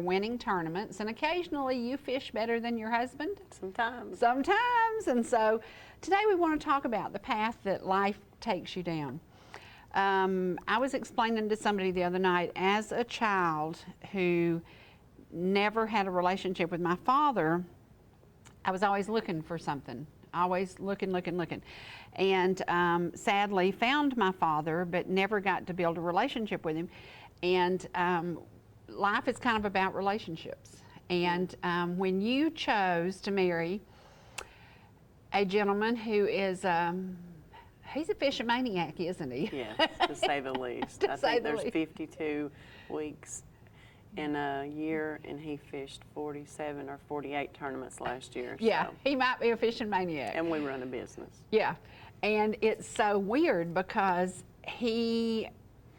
winning tournaments, and occasionally you fish better than your husband. Sometimes. Sometimes. And so today we want to talk about the path that life takes you down. I was explaining to somebody the other night, as a child who never had a relationship with my father, I was always looking for something, always looking. And sadly found my father, but never got to build a relationship with him. And life is kind of about relationships. And when you chose to marry a gentleman who is, he's a fishing maniac, isn't he? Yes, to say the least. I think there's 52 weeks in a year, and he fished 47 or 48 tournaments last year. Yeah, so. he might be a fishing maniac. And we run a business. Yeah, and it's so weird because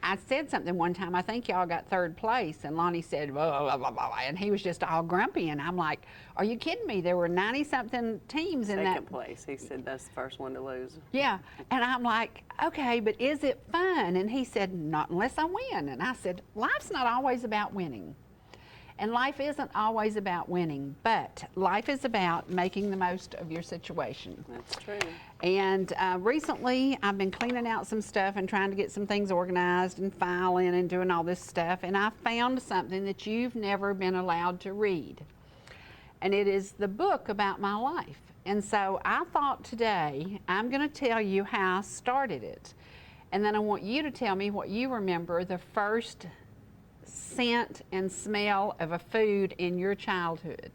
I said something one time, I think y'all got third place, and Lonnie said, blah, blah, blah, blah, and he was just all grumpy, and I'm like, are you kidding me? There were 90-something teams in that. Second place. He said that's the first one to lose. Yeah, and I'm like, okay, but is it fun? And he said, not unless I win. And I said, life's not always about winning. And life isn't always about winning, but life is about making the most of your situation. That's true. And recently, I've been cleaning out some stuff and trying to get some things organized and filing and doing all this stuff. And I found something that you've never been allowed to read. And it is the book about my life. And so I thought today, I'm going to tell you how I started it. And then I want you to tell me what you remember the first scent and smell of a food in your childhood.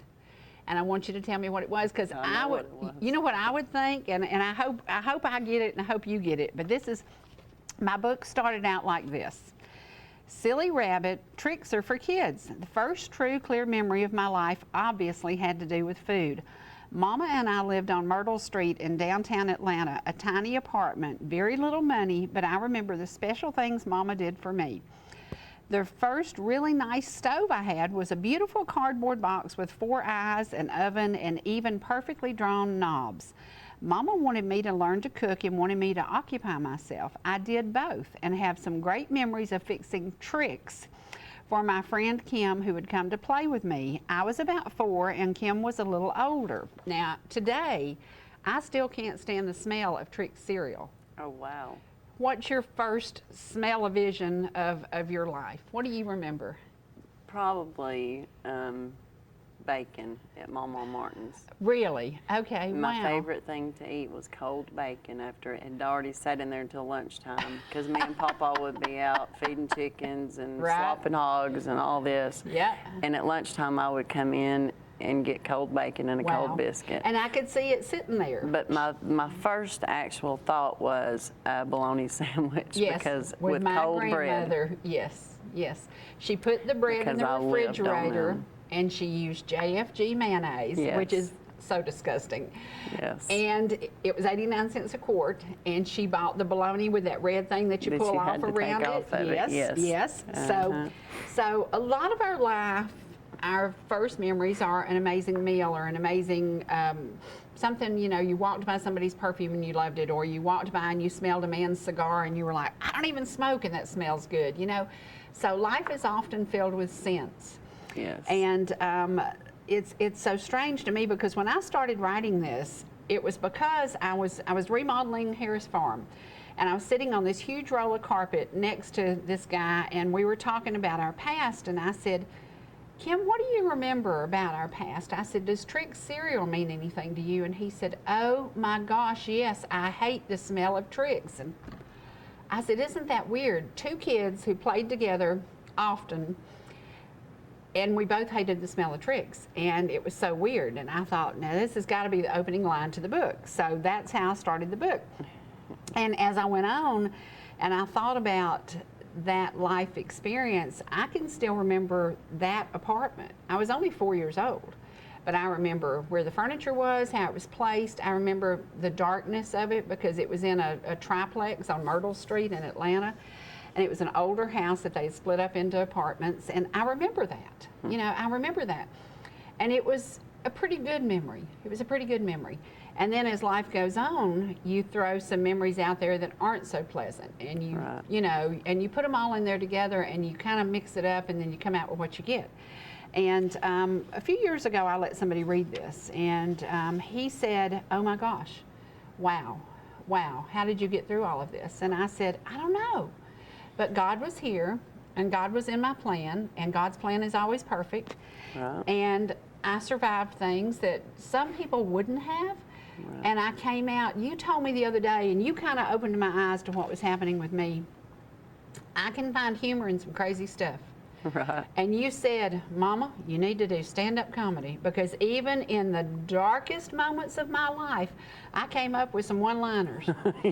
And I want you to tell me what it was, because I would, you know what I would think, and I hope I get it, and I hope you get it. But this is, my book started out like this: Silly Rabbit, Tricks Are for Kids. The first true clear memory of my life obviously had to do with food. Mama and I lived on Myrtle Street in downtown Atlanta, a tiny apartment, very little money, but I remember the special things Mama did for me. The first really nice stove I had was a beautiful cardboard box with 4 eyes, an oven, and even perfectly drawn knobs. Mama wanted me to learn to cook and wanted me to occupy myself. I did both and have some great memories of fixing tricks for my friend Kim, who would come to play with me. I was about 4 and Kim was a little older. Now, today, I still can't stand the smell of Trix cereal. Oh, wow. What's your first smell-o-vision of your life? What do you remember? Probably bacon at Mama Martin's. Really? Okay, My wow. favorite thing to eat was cold bacon after it had already sat in there until lunchtime, because me and Papa would be out feeding chickens and slopping hogs and all this. Yeah. And at lunchtime I would come in and get cold bacon and a cold biscuit. And I could see it sitting there. But my first actual thought was a bologna sandwich, Yes, because with my cold grandmother, bread. Yes. She put the bread in the Because I lived on refrigerator, them. and she used JFG mayonnaise, Yes. which is so disgusting. Yes. And it was 89 cents a quart, and she bought the bologna with that red thing that you That pull you off had to take around off it. of it, Yes. So a lot of our life, our first memories are an amazing meal or an amazing something, you know, you walked by somebody's perfume and you loved it, or you walked by and you smelled a man's cigar and you were like, I don't even smoke and that smells good, you know. So life is often filled with scents. Yes. And it's so strange to me, because when I started writing this, it was because I was remodeling Harris Farm, and I was sitting on this huge roll of carpet next to this guy, and we were talking about our past, and I said, Kim, what do you remember about our past? I said, does Trix cereal mean anything to you? And he said, oh my gosh, yes, I hate the smell of Trix. And I said, isn't that weird? 2 kids who played together often, and we both hated the smell of Trix, and it was so weird. And I thought, now this has got to be the opening line to the book. So that's how I started the book. And as I went on and I thought about that life experience, I can still remember that apartment. I was only 4 years old, but I remember where the furniture was, how it was placed. I remember the darkness of it, because it was in a triplex on Myrtle Street in Atlanta, and it was an older house that they had split up into apartments, and I remember that. You know, I remember that. And it was a pretty good memory. It was a pretty good memory. And then as life goes on, you throw some memories out there that aren't so pleasant, and you know, and you put them all in there together, and you kind of mix it up, and then you come out with what you get. And a few years ago, I let somebody read this, and he said, "Oh my gosh, wow, how did you get through all of this?" And I said, "I don't know, but God was here, and God was in my plan, and God's plan is always perfect." Right. And I survived things that some people wouldn't have. Right. And I came out, you told me the other day, and you kind of opened my eyes to what was happening with me. I can find humor in some crazy stuff. Right. And you said, "Mama, you need to do stand-up comedy," because even in the darkest moments of my life, I came up with some one-liners.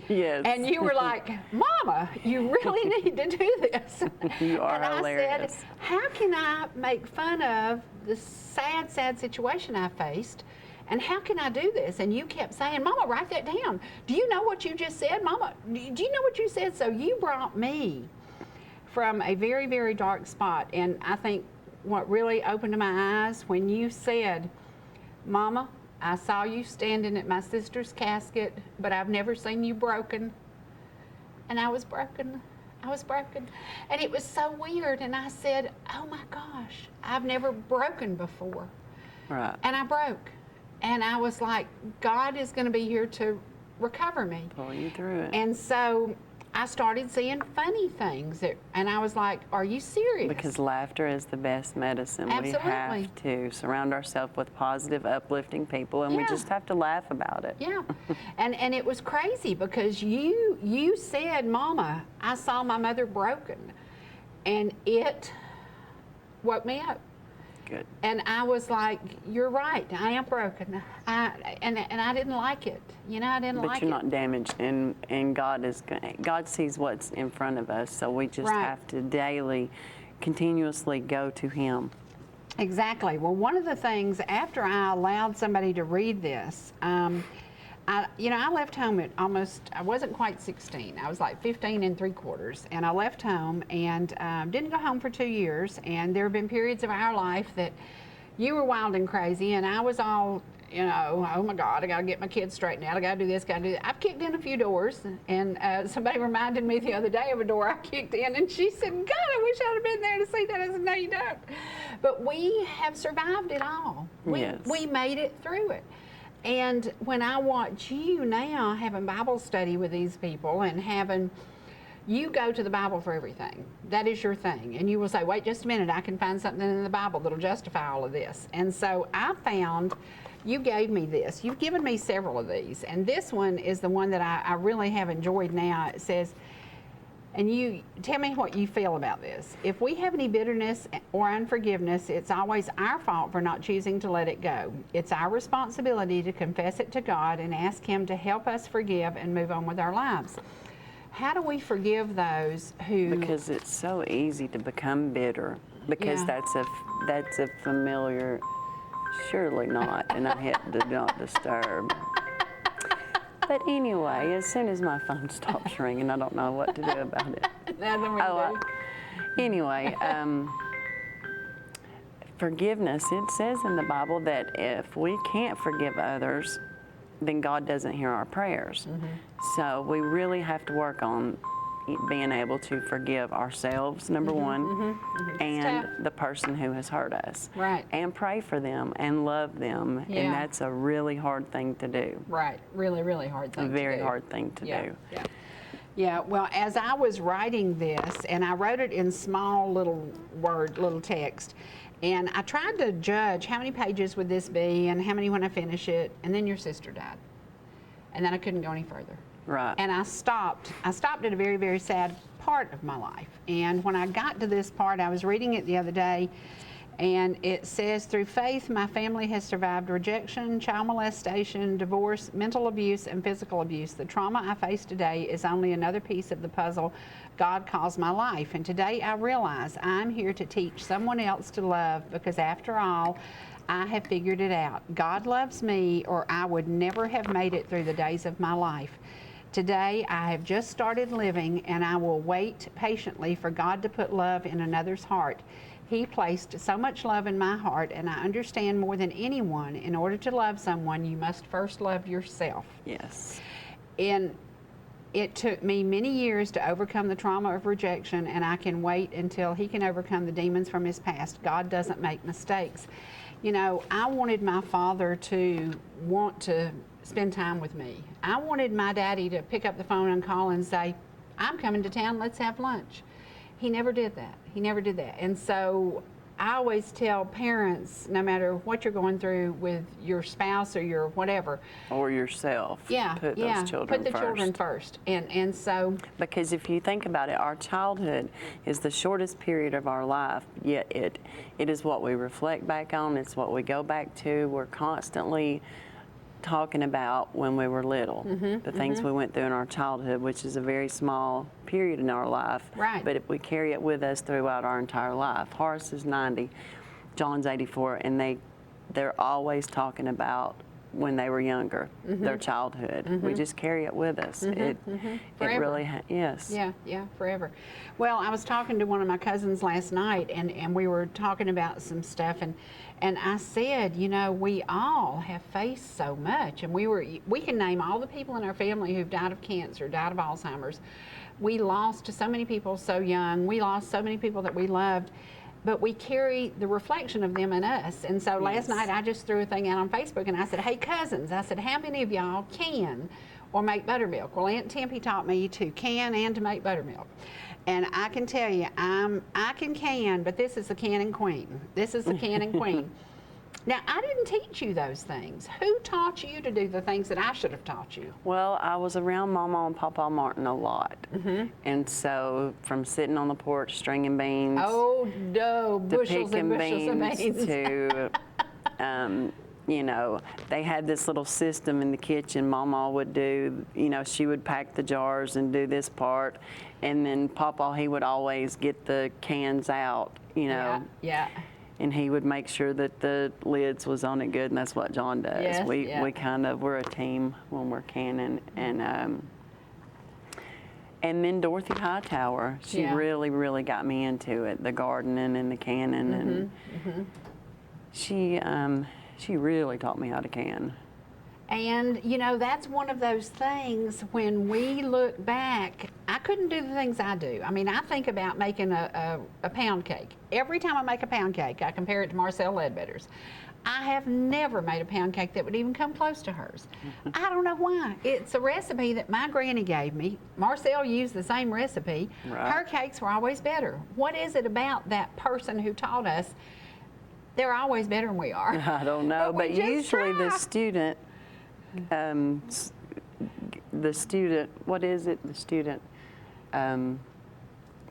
Yes. And you were like, "Mama, you really need to do this." You are and hilarious. I said, "How can I make fun of the sad, sad situation I faced? And how can I do this?" And you kept saying, "Mama, write that down. Do you know what you just said? Mama, do you know what you said?" So you brought me from a very, very dark spot. And I think what really opened my eyes when you said, "Mama, I saw you standing at my sister's casket, but I've never seen you broken." And I was broken. I was broken. And it was so weird. And I said, "Oh my gosh, I've never broken before." Right. And I broke. And I was like, God is going to be here to recover me. Pull you through it. And so I started seeing funny things, and I was like, "Are you serious?" Because laughter is the best medicine. Absolutely. We have to surround ourselves with positive, uplifting people, and we Yeah. just have to laugh about it. Yeah, and it was crazy because you said, "Mama, I saw my mother broken," and it woke me up. Good. And I was like, "You're right. I am broken." And I didn't like it. You know, I didn't But like you're it. not damaged, and God sees what's in front of us, so we just Right. have to daily, continuously go to Him. Exactly. Well, one of the things after I allowed somebody to read this, I left home at I wasn't quite 16. I was like 15 and 3/4. And I left home and didn't go home for 2 years. And there have been periods of our life that you were wild and crazy, and I was all, "Oh my God, I got to get my kids straightened out. I got to do this, got to do that." I've kicked in a few doors, and somebody reminded me the other day of a door I kicked in, and she said, "God, I wish I'd have been there to see that." I said, "No, you don't." But we have survived it all. Yes. We made it through it. And when I watch you now having Bible study with these people and you go to the Bible for everything. That is your thing. And you will say, "Wait just a minute, I can find something in the Bible that'll justify all of this." And so I found, you gave me this. You've given me several of these. And this one is the one that I really have enjoyed now. It says, and you tell me what you feel about this. "If we have any bitterness or unforgiveness, it's always our fault for not choosing to let it go. It's our responsibility to confess it to God and ask Him to help us forgive and move on with our lives." How do we forgive those who... Because it's so easy to become bitter, because Yeah. that's a familiar, surely not, and I hit do not disturb. But anyway, as soon as my phone stops ringing, I don't know what to do about it. Nothing we do. Anyway, forgiveness, it says in the Bible that if we can't forgive others, then God doesn't hear our prayers. Mm-hmm. So we really have to work on being able to forgive ourselves, number one, and tough. the person who has hurt us. Right. And pray for them and love them. Yeah. And that's a really hard thing to do. Right. Really, really hard thing A to very do. hard thing to Yeah. do. Yeah. Yeah, well, as I was writing this, and I wrote it in small little text, and I tried to judge how many pages would this be and how many when I finish it, and then your sister died. And then I couldn't go any further. Right. And I stopped at a very, very sad part of my life. And when I got to this part, I was reading it the other day, and it says, "Through faith, my family has survived rejection, child molestation, divorce, mental abuse, and physical abuse. The trauma I face today is only another piece of the puzzle God calls my life. And today I realize I'm here to teach someone else to love, because after all, I have figured it out. God loves me, or I would never have made it through the days of my life. Today, I have just started living, and I will wait patiently for God to put love in another's heart. He placed so much love in my heart, and I understand more than anyone, in order to love someone, you must first love yourself." Yes. And it took me many years to overcome the trauma of rejection, and I can wait until he can overcome the demons from his past. God doesn't make mistakes. You know, I wanted my father to want to spend time with me. I wanted my daddy to pick up the phone and call and say, I'm coming to town, let's have lunch. He never did that. He never did that. And so I always tell parents, no matter what you're going through with your spouse or your whatever. Or yourself. Yeah, Put yeah, those children put the first. children first. And so. Because if you think about it, our childhood is the shortest period of our life, yet it is what we reflect back on, it's what we go back to. We're constantly talking about when we were little, the things we went through in our childhood, which is a very small period in our life. Right. But if we carry it with us throughout our entire life. Horace is 90, John's 84, and they're always talking about when they were younger, their childhood. We just carry it with us. It really, yes. Yeah, forever. Well, I was talking to one of my cousins last night, and we were talking about some stuff, and I said, you know, we all have faced so much, and we can name all the people in our family who've died of cancer, died of Alzheimer's. We lost so many people so young. We lost so many people that we loved. But we carry the reflection of them in us. And so last night I just threw a thing out on Facebook and I said, hey cousins, I said, how many of y'all can or make buttermilk? Well, Aunt Tempy taught me to can and to make buttermilk. And I can tell you, I can, but this is a canning queen. This is a canning queen. Now, I didn't teach you those things. Who taught you to do the things that I should have taught you? Well, I was around Mama and Papa Martin a lot. And so from sitting on the porch stringing beans. Oh, no, to bushels and picking bushels of beans. To, you know, they had this little system in the kitchen Mama would do. You know, she would pack the jars and do this part. And then Papa, he would always get the cans out, you know. Yeah. And he would make sure that the lids was on it good, and that's what John does. Yes, we kind of, we're a team when we're canning. And then Dorothy Hightower, she really, really got me into it, the gardening and the canning. And she really taught me how to can. And, you know, that's one of those things when we look back, I couldn't do the things I do. I mean, I think about making a pound cake. Every time I make a pound cake, I compare it to Marcel Ledbetter's. I have never made a pound cake that would even come close to hers. I don't know why. It's a recipe that my granny gave me. Marcel used the same recipe. Right. Her cakes were always better. What is it about that person who taught us? They're always better than we are. I don't know, but usually the student, what is it? The student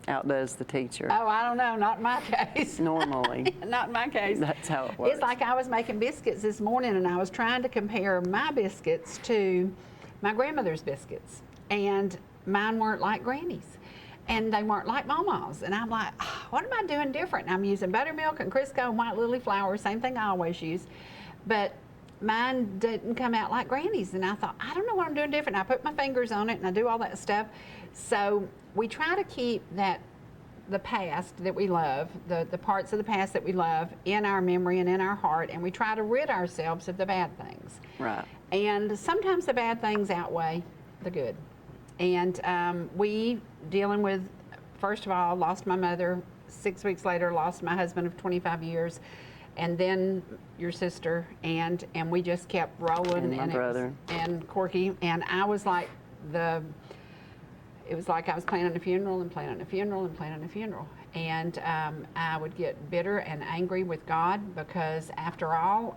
outdoes the teacher. Oh, I don't know. Not in my case. Normally. Not in my case. That's how it works. It's like I was making biscuits this morning and I was trying to compare my biscuits to my grandmother's biscuits. And mine weren't like Granny's. And they weren't like Mama's. And I'm like, oh, what am I doing different? And I'm using buttermilk and Crisco and white lily flour, same thing I always use. But mine didn't come out like Granny's. And I thought, I don't know what I'm doing different. I put my fingers on it and I do all that stuff. So we try to keep the past that we love, the parts of the past that we love in our memory and in our heart, and we try to rid ourselves of the bad things. Right. And sometimes the bad things outweigh the good. And we, dealing with, first of all, lost my mother. 6 weeks later, lost my husband of 25 years. And then your sister, and we just kept rolling. And my brother. And Corky. And I was like it was like I was planning a funeral and planning a funeral and planning a funeral. And I would get bitter and angry with God because after all,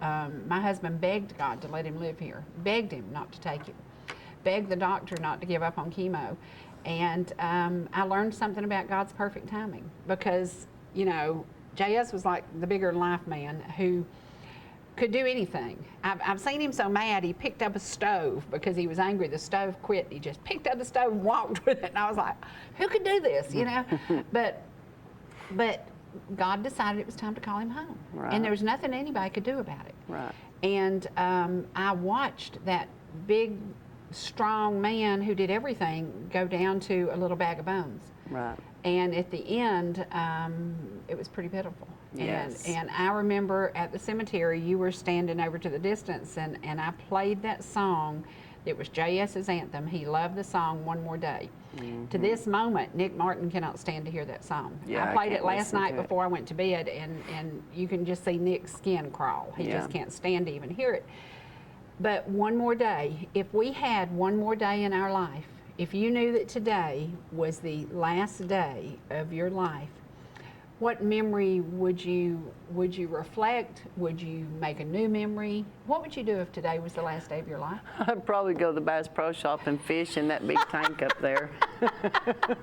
my husband begged God to let him live here, begged him not to take him, begged the doctor not to give up on chemo. And I learned something about God's perfect timing because, you know, J.S. was like the bigger than life man who could do anything. I've seen him so mad he picked up a stove because he was angry. The stove quit. He just picked up the stove and walked with it. And I was like, who could do this, you know? But God decided it was time to call him home. Right. And there was nothing anybody could do about it. Right. And I watched that big, strong man who did everything go down to a little bag of bones. Right. And at the end, it was pretty pitiful. Yes. And I remember at the cemetery, you were standing over to the distance, and I played that song It was JS's anthem. He loved the song One More Day. To this moment, Nick Martin cannot stand to hear that song. Yeah, I played can't it last listen night to it. before I went to bed, and you can just see Nick's skin crawl. He Yeah. just can't stand to even hear it. But one more day, if we had one more day in our life, if you knew that today was the last day of your life, what memory would you reflect? Would you make a new memory? What would you do if today was the last day of your life? I'd probably go to the Bass Pro Shop and fish in that big tank up there.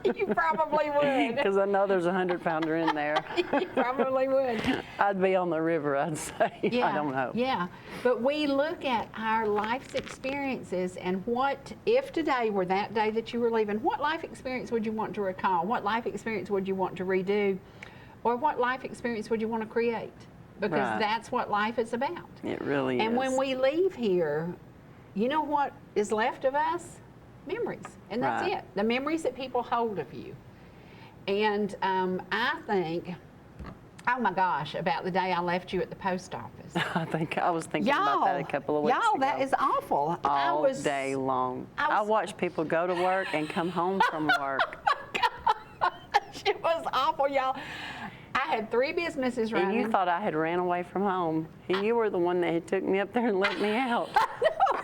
You probably would. Because I know there's a 100-pounder in there. You probably would. I'd be on the river, I'd say. I don't know. Yeah, but we look at our life's experiences and what, if today were that day that you were leaving, what life experience would you want to recall? What life experience would you want to redo? Or what life experience would you want to create? Because Right. that's what life is about. It really is. And when we leave here, you know what is left of us? Memories. And that's Right. it. The memories that people hold of you. And I think, oh my gosh, about the day I left you at the post office. I was thinking about that a couple of weeks ago. Y'all, that is awful. All day long. I watched people go to work and come home from work. It was awful, y'all. I had 3 businesses running. And you thought I had ran away from home. And you were the one that had took me up there and let me out.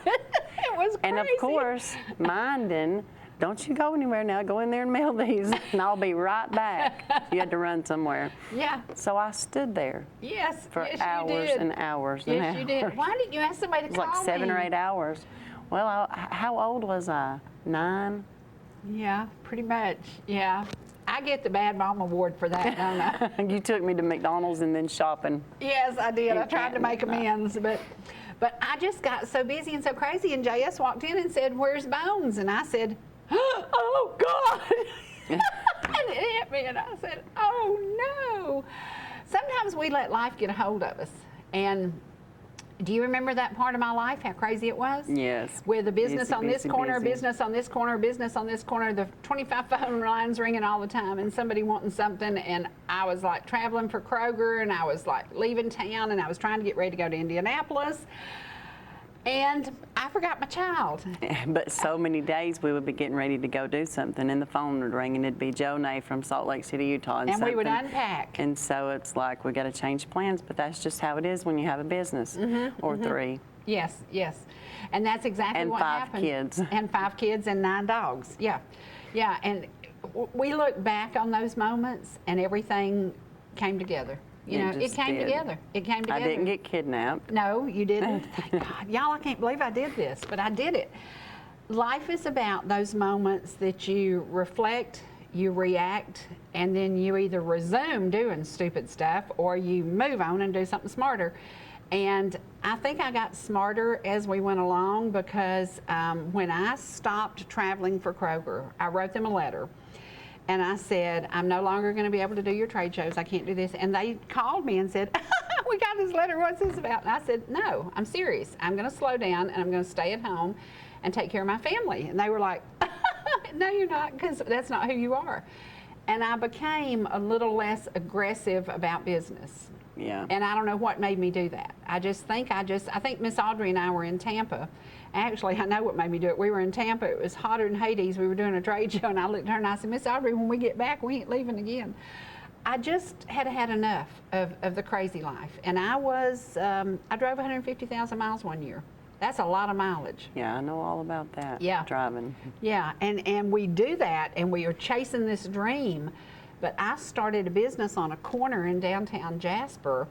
It was crazy. And of course, minding, don't you go anywhere now. Go in there and mail these, and I'll be right back. You had to run somewhere. Yeah. So I stood there Yes. for yes, hours you did. and hours and Yes, hours. you did. Why didn't you ask somebody to It was call like 7 me? or 8 hours. Well, how old was I? 9? Yeah, pretty much. Yeah. I get the Bad Mom Award for that, don't I? You took me to McDonald's and then shopping. Yes, I did. In I tried to Canton. make amends, but I just got so busy and so crazy, and JS walked in and said, "Where's Bones?" And I said, "Oh, God." And it hit me, and I said, "Oh, no." Sometimes we let life get a hold of us. And do you remember that part of my life, how crazy it was? Yes. With a business Busy, on this busy, corner, busy. business on this corner, business on this corner, the 25 phone lines ringing all the time, and somebody wanting something, and I was like traveling for Kroger, and I was like leaving town, and I was trying to get ready to go to Indianapolis, and I forgot my child. But so many days we would be getting ready to go do something, and the phone would ring, and it'd be Joe Nay from Salt Lake City, Utah. And we would something. unpack. And so it's like we got to change plans, but that's just how it is when you have a business or 3. Yes, yes. And that's exactly And what 5 happened. kids. And 5 kids and 9 dogs. Yeah. Yeah. And we look back on those moments and everything came together. You know, it just came did. together. It came together. I didn't get kidnapped. No, you didn't. Thank God. Y'all, I can't believe I did this, but I did it. Life is about those moments that you reflect, you react, and then you either resume doing stupid stuff or you move on and do something smarter. And I think I got smarter as we went along because when I stopped traveling for Kroger, I wrote them a letter. And I said, I'm no longer going to be able to do your trade shows. I can't do this. And they called me and said, we got this letter. What's this about? And I said, no, I'm serious. I'm going to slow down and I'm going to stay at home and take care of my family. And they were like, no, you're not, because that's not who you are. And I became a little less aggressive about business. Yeah. And I don't know what made me do that. I think Miss Audrey and I were in Tampa. Actually, I know what made me do it. We were in Tampa. It was hotter than Hades. We were doing a trade show, and I looked at her and I said, Miss Audrey, when we get back, we ain't leaving again. I just had had enough of the crazy life. And I drove 150,000 miles one year. That's a lot of mileage. Yeah, I know all about that. Yeah. Driving. Yeah, and we do that, and we are chasing this dream. But I started a business on a corner in downtown Jasper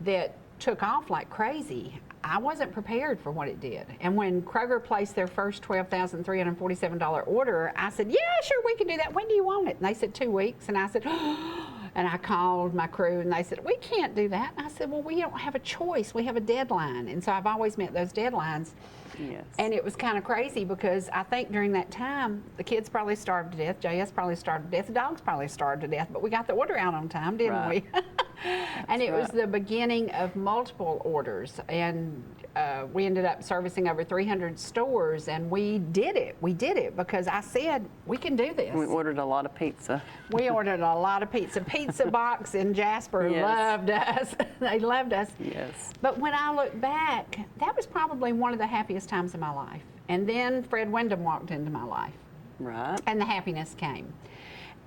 that took off like crazy. I wasn't prepared for what it did. And when Kroger placed their first $12,347 order, I said, yeah, sure, we can do that. When do you want it? And they said 2 weeks. And I said, and I called my crew and they said, we can't do that. And I said, well, we don't have a choice. We have a deadline. And so I've always met those deadlines. Yes. And it was kind of crazy because I think during that time, the kids probably starved to death, JS probably starved to death, the dogs probably starved to death, but we got the order out on time, didn't Right. we? And it was right. the beginning of multiple orders, and we ended up servicing over 300 stores, and we did it. We did it because I said, we can do this. We ordered a lot of pizza. We ordered a lot of pizza. Pizza Box in Jasper Yes. loved us. They loved us. Yes. But when I look back, that was probably one of the happiest times of my life. And then Fred Wyndham walked into my life. Right. And the happiness came.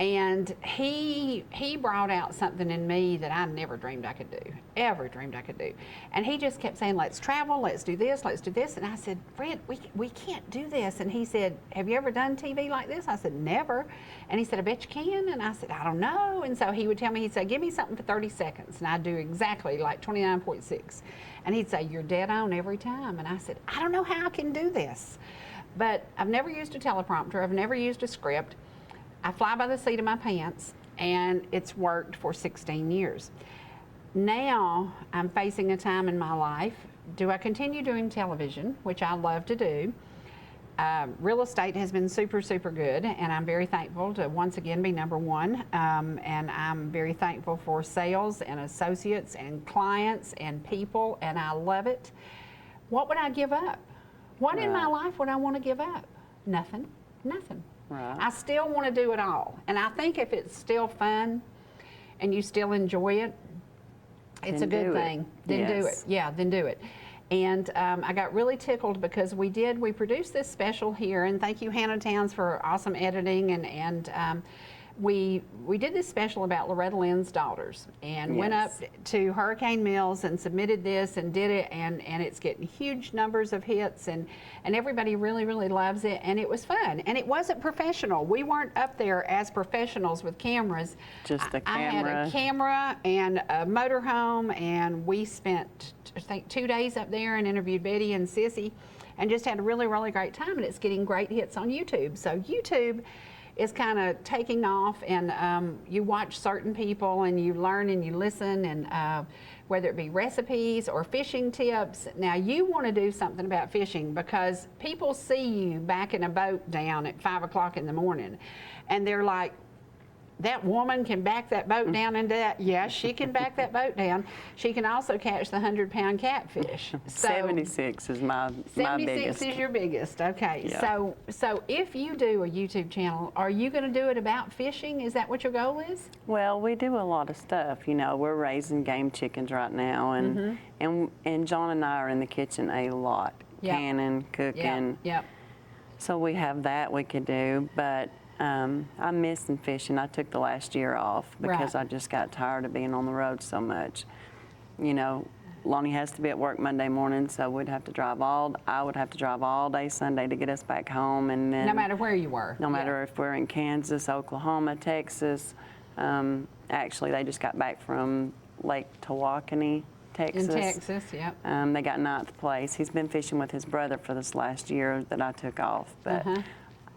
And he brought out something in me that I never dreamed I could do, ever dreamed I could do. And he just kept saying, let's travel, let's do this, let's do this. And I said, Fred, we can't do this. And he said, have you ever done TV like this? I said, never. And he said, I bet you can. And I said, I don't know. And so he would tell me, he'd say, give me something for 30 seconds. And I'd do exactly like 29.6. And he'd say, you're dead on every time. And I said, I don't know how I can do this. But I've never used a teleprompter. I've never used a script. I fly by the seat of my pants, and it's worked for 16 years. Now I'm facing a time in my life. Do I continue doing television, which I love to do? Real estate has been super, super good, and I'm very thankful to once again be #1. And I'm very thankful for sales and associates and clients and people, and I love it. What would I give up? What in my life would I want to give up? Nothing, nothing. Right. I still want to do it all. And I think if it's still fun and you still enjoy it, it's a good thing. Then do it. Yeah, then do it. And I got really tickled because we produced this special here, and thank you Hannah Towns for awesome editing, and we did this special about Loretta Lynn's daughters, and went up to Hurricane Mills and submitted this and did it, and it's getting huge numbers of hits, and everybody really, really loves it, and it was fun. And it wasn't professional. We weren't up there as professionals with cameras. Just a camera. I had a camera and a motorhome, and we spent, I think, 2 days up there and interviewed Betty and Sissy, and just had a really, really great time, and it's getting great hits on YouTube. So YouTube is kind of taking off, and you watch certain people and you learn and you listen, and whether it be recipes or fishing tips. Now you want to do something about fishing because people see you backing a boat down at 5 o'clock in the morning, and they're like, that woman can back that boat down into that. Yes, she can back that boat down. She can also catch the 100-pound catfish. So 76 is my biggest. 76 is your biggest. Okay. Yeah. So if you do a YouTube channel, are you going to do it about fishing? Is that what your goal is? Well, we do a lot of stuff. You know, we're raising game chickens right now, and and John and I are in the kitchen a lot, canning, cooking. Yep. So we have that we could do, but I'm missing fishing. I took the last year off because I just got tired of being on the road so much. You know, Lonnie has to be at work Monday morning, so I would have to drive all day Sunday to get us back home, and then no matter where you were. No matter if we're in Kansas, Oklahoma, Texas. Actually, they just got back from Lake Tawakoni, Texas. In Texas, yep. They got 9th place. He's been fishing with his brother for this last year that I took off, but.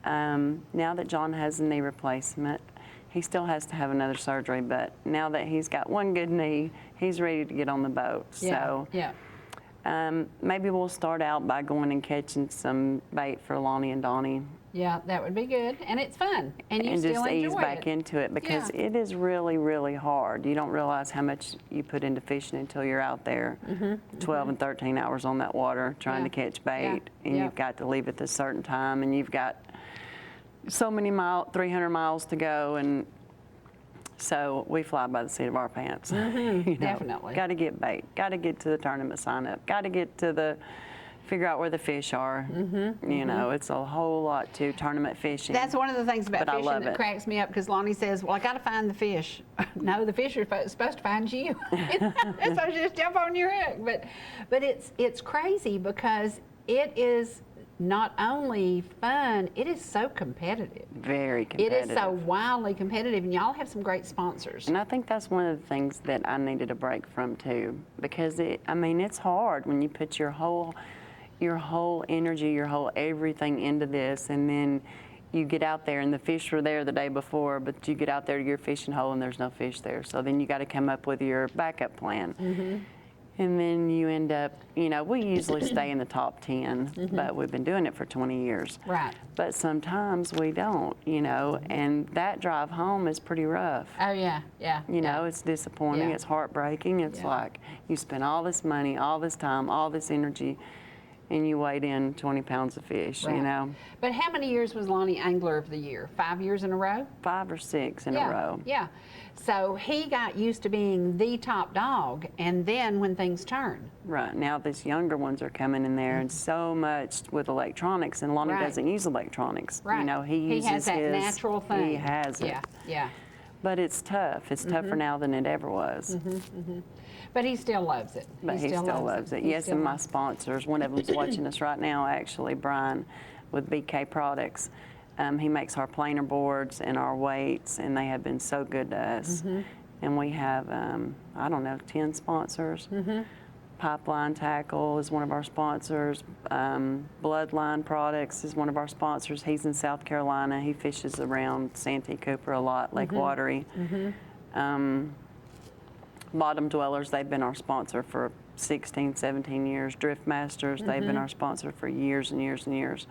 Now that John has a knee replacement, he still has to have another surgery, but now that he's got one good knee, he's ready to get on the boat. So maybe we'll start out by going and catching some bait for Lonnie and Donnie. Yeah, that would be good. And it's fun. And you still just enjoy ease back into it because it is really, really hard. You don't realize how much you put into fishing until you're out there 12 and 13 hours on that water trying to catch bait. And you've got to leave at a certain time, and you've got so many 300 miles to go, and so we fly by the seat of our pants. You know, definitely. Got to get bait, got to get to the tournament sign up, got to get to figure out where the fish are. You know, it's a whole lot to tournament fishing. That's one of the things about fishing that it. cracks me up, because Lonnie says, well, I got to find the fish. No, the fish are supposed to find you. So just jump on your hook. But it's crazy because it is not only fun, it is so competitive. Very competitive. It is so wildly competitive, and y'all have some great sponsors. And I think that's one of the things that I needed a break from too, because it's hard when you put your whole energy, your whole everything into this, and then you get out there and the fish were there the day before, but you get out there to your fishing hole and there's no fish there. So then you got to come up with your backup plan. And then you end up, you know, we usually stay in the top 10, but we've been doing it for 20 years. Right. But sometimes we don't, you know, and that drive home is pretty rough. Oh, yeah. You know, it's disappointing, it's heartbreaking. It's like you spend all this money, all this time, all this energy, and you weighed in 20 pounds of fish, you know. But how many years was Lonnie Angler of the Year? 5 years in a row? 5 or 6 in a row. Yeah. So he got used to being the top dog, and then when things turn. Right. Now these younger ones are coming in there, and so much with electronics, and Lonnie doesn't use electronics. Right. You know, he uses has that natural thing. He has it. Yeah. But it's tough. It's tougher now than it ever was. But he still loves it. But he still loves it. Yes, and my sponsors, one of them's watching us right now, actually, Brian, with BK Products. He makes our planer boards and our weights, and they have been so good to us. And we have, I don't know, 10 sponsors. Pipeline Tackle is one of our sponsors. Bloodline Products is one of our sponsors. He's in South Carolina. He fishes around Santee Cooper a lot, Lake Watery. Bottom Dwellers, they've been our sponsor for 16, 17 years. Drift Masters, they've been our sponsor for years and years and years.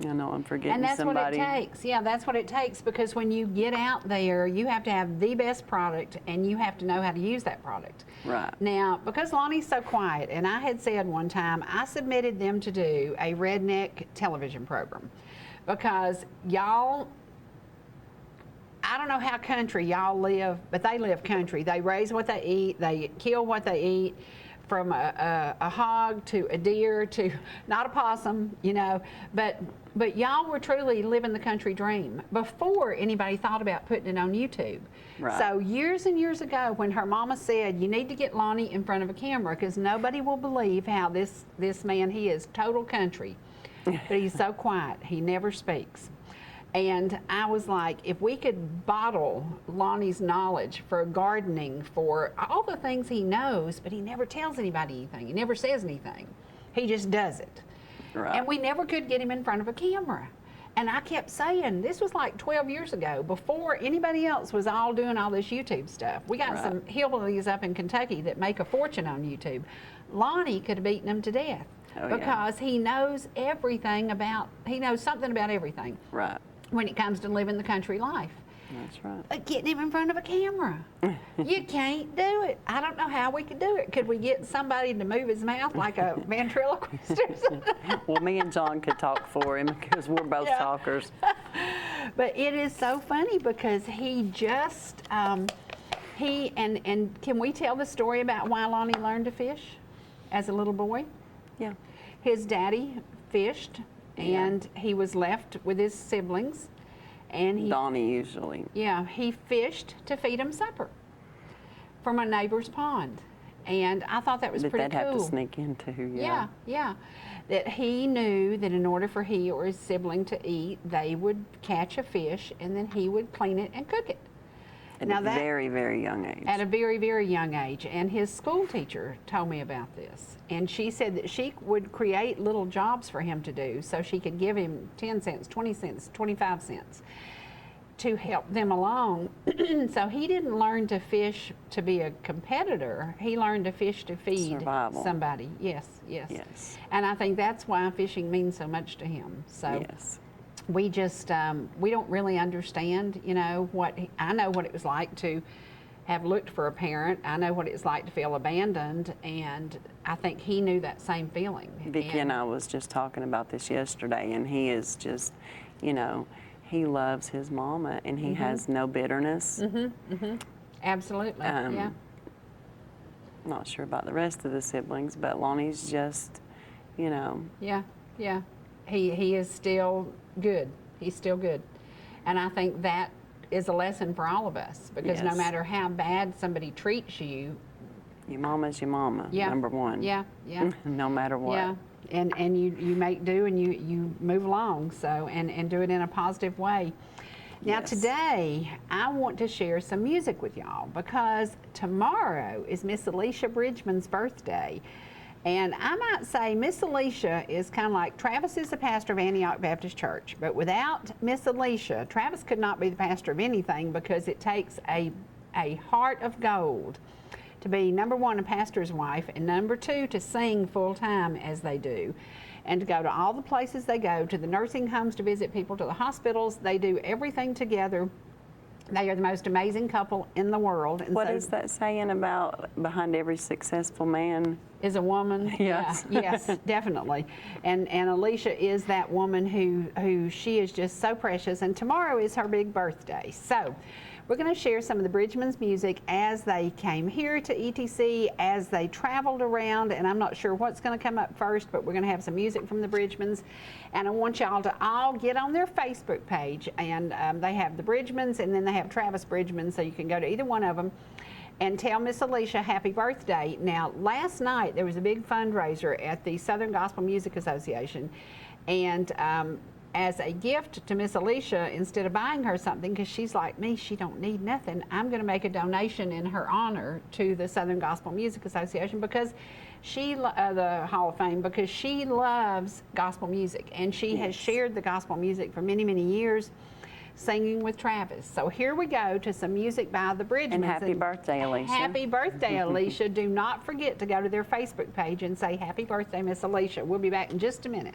I know I'm forgetting and that's somebody. what it takes. Yeah, that's what it takes, because when you get out there, you have to have the best product, and you have to know how to use that product. Right. Now, because Lonnie's so quiet, and I had said one time, I submitted them to do a redneck television program, because y'all, I don't know how country y'all live, but they live country. They raise what they eat, they kill what they eat, from a hog to a deer to, not a possum, you know, but y'all were truly living the country dream before anybody thought about putting it on YouTube. Right. So years and years ago, when her mama said, you need to get Lonnie in front of a camera, because nobody will believe how this man, he is total country, but he's so quiet, he never speaks. And I was like, if we could bottle Lonnie's knowledge for gardening, for all the things he knows, but he never tells anybody anything. He never says anything. He just does it. Right. And we never could get him in front of a camera. And I kept saying, this was like 12 years ago, before anybody else was all doing all this YouTube stuff. We got some hillbillies up in Kentucky that make a fortune on YouTube. Lonnie could have beaten them to death because he knows everything about, he knows something about everything. Right. When it comes to living the country life. That's right. But getting him in front of a camera, you can't do it. I don't know how we could do it. Could we get somebody to move his mouth like a ventriloquist or something? Well, me and John could talk for him because we're both talkers. But it is so funny because he just, and can we tell the story about why Lonnie learned to fish as a little boy? Yeah. His daddy fished, and he was left with his siblings, and Donnie usually. Yeah, he fished to feed him supper from a neighbor's pond, and I thought that was pretty cool. But they'd have to sneak in too. Yeah. That he knew that in order for he or his sibling to eat, they would catch a fish, and then he would clean it and cook it. At a very, very young age. At a very, very young age. And his school teacher told me about this. And she said that she would create little jobs for him to do so she could give him 10 cents, 20 cents, 25 cents to help them along. So he didn't learn to fish to be a competitor. He learned to fish to feed somebody. Yes. And I think that's why fishing means so much to him. So. Yes. We just, we don't really understand, you know, I know what it was like to have looked for a parent. I know what it was like to feel abandoned, and I think he knew that same feeling. Vicki and I was just talking about this yesterday, and he is just, you know, he loves his mama, and he has no bitterness. Absolutely, yeah. Not sure about the rest of the siblings, but Lonnie's just, you know. Yeah. He is still good. He's still good. And I think that is a lesson for all of us, because no matter how bad somebody treats you, your mama's your mama, number one. Yeah. No matter what. Yeah. And you make do, and you move along, so and do it in a positive way. Now today, I want to share some music with y'all, because tomorrow is Miss Alecia Bridgeman's birthday. And I might say Miss Alecia is kind of like Travis is the pastor of Antioch Baptist Church, but without Miss Alecia, Travis could not be the pastor of anything, because it takes a heart of gold to be, number one, a pastor's wife, and number two, to sing full time as they do, and to go to all the places they go, to the nursing homes to visit people, to the hospitals. They do everything together. They are the most amazing couple in the world. And What so is that saying about behind every successful man? is a woman. Yes. Yeah, yes, definitely. And Alecia is that woman who she is just so precious. And tomorrow is her big birthday. So we're going to share some of the Bridgeman's music as they came here to ETC, as they traveled around. And I'm not sure what's going to come up first, but we're going to have some music from the Bridgemans. And I want y'all to all get on their Facebook page. And they have the Bridgemans, and then they have Travis Bridgeman, so you can go to either one of them and tell Miss Alecia happy birthday. Now, last night there was a big fundraiser at the Southern Gospel Music Association, and as a gift to Miss Alecia, instead of buying her something, because she's like me, she don't need nothing, I'm going to make a donation in her honor to the Southern Gospel Music Association, because she, the Hall of Fame, because she loves gospel music, and she has shared the gospel music for many, many years, singing with Travis. So here we go to some music by the Bridgemans. And happy birthday, Alecia. Happy birthday, Alecia. Do not forget to go to their Facebook page and say happy birthday, Miss Alecia. We'll be back in just a minute.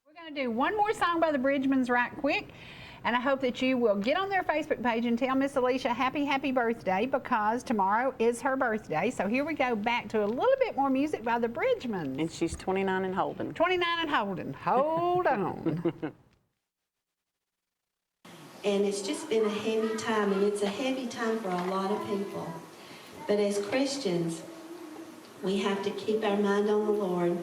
We're going to do one more song by the Bridgemans right quick, and I hope that you will get on their Facebook page and tell Miss Alecia happy birthday, because tomorrow is her birthday. So here we go back to a little bit more music by the Bridgemans. And she's 29 and holding. 29 and holding. Hold on. And it's just been a heavy time, and it's a heavy time for a lot of people. But as Christians, we have to keep our mind on the Lord,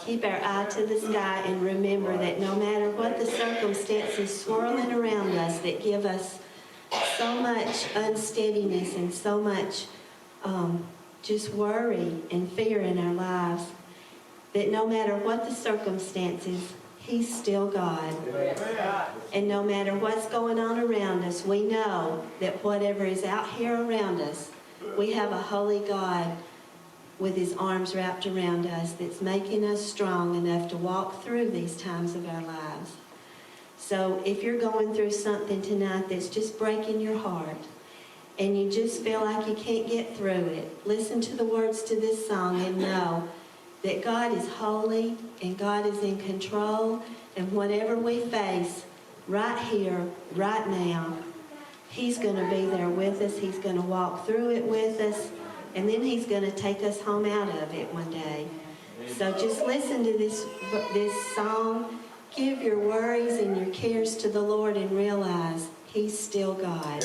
keep our eye to the sky, and remember that no matter what the circumstances swirling around us that give us so much unsteadiness and so much just worry and fear in our lives, that no matter what the circumstances, He's still God. And no matter what's going on around us, we know that whatever is out here around us, we have a holy God with his arms wrapped around us that's making us strong enough to walk through these times of our lives. So if you're going through something tonight that's just breaking your heart and you just feel like you can't get through it, listen to the words to this song and know that God is holy and God is in control, and whatever we face right here, right now, he's going to be there with us. He's going to walk through it with us. And then he's going to take us home out of it one day. So just listen to this song. Give your worries and your cares to the Lord and realize he's still God.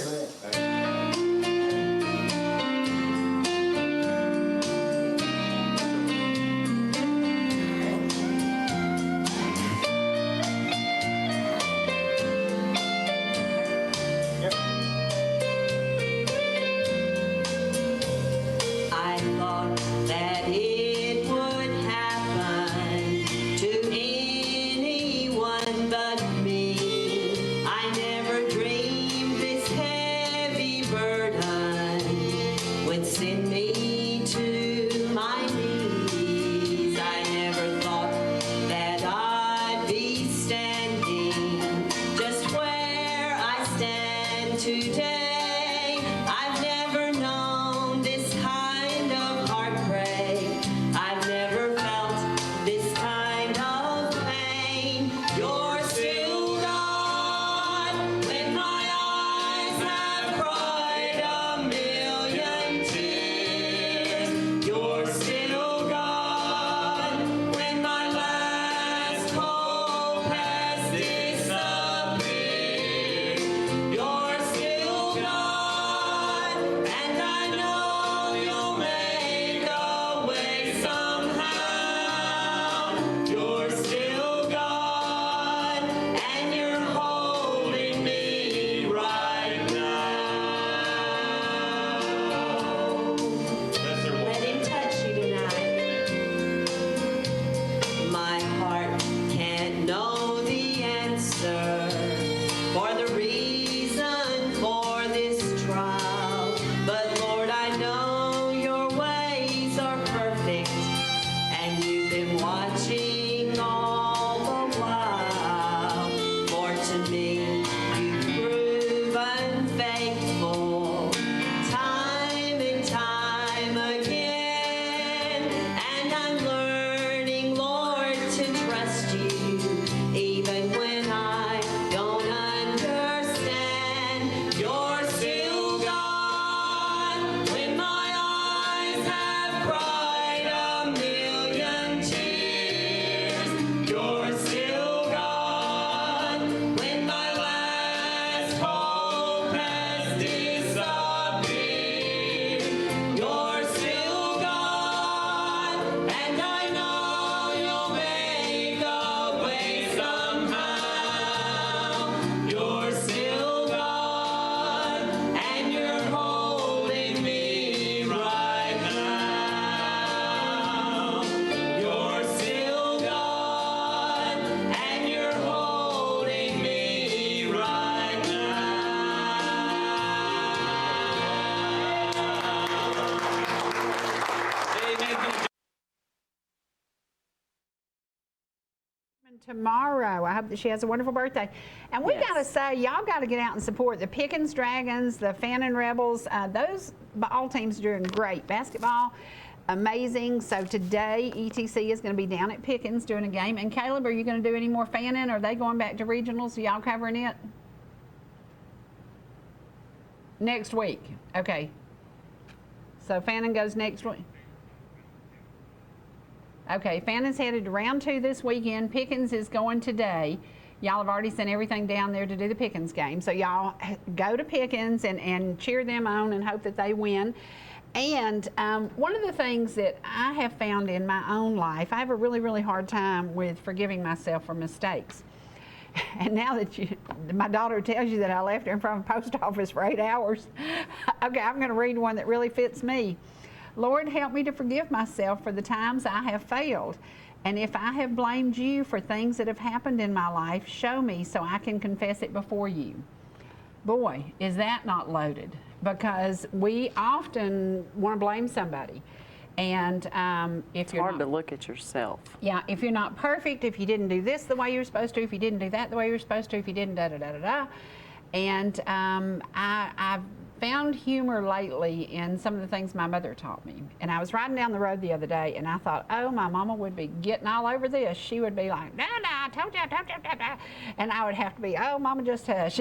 Tomorrow. I hope that she has a wonderful birthday. And we got to say, y'all got to get out and support the Pickens Dragons, the Fannin Rebels. Those ball teams are doing great. Basketball, amazing. So today, ETC is going to be down at Pickens doing a game. And Caleb, are you going to do any more Fannin? Are they going back to regionals? Are y'all covering it? Next week. Okay. So Fannin goes next week. Okay, Fannin's headed to round 2 this weekend. Pickens is going today. Y'all have already sent everything down there to do the Pickens game. So y'all go to Pickens and cheer them on and hope that they win. And one of the things that I have found in my own life, I have a really, really hard time with forgiving myself for mistakes. And now that my daughter tells you that I left her in front of the post office for 8 hours, okay, I'm going to read one that really fits me. Lord, help me to forgive myself for the times I have failed. And if I have blamed you for things that have happened in my life, show me so I can confess it before you. Boy, is that not loaded? Because we often want to blame somebody. And if It's you're hard not, to look at yourself. yeah, if you're not perfect, if you didn't do this the way you were supposed to, if you didn't do that the way you were supposed to, if you didn't da-da-da-da-da. And I've found humor lately in some of the things my mother taught me. And I was riding down the road the other day, and I thought, oh, my mama would be getting all over this. She would be like, no, I told you, and I would have to be, oh, mama, just hush.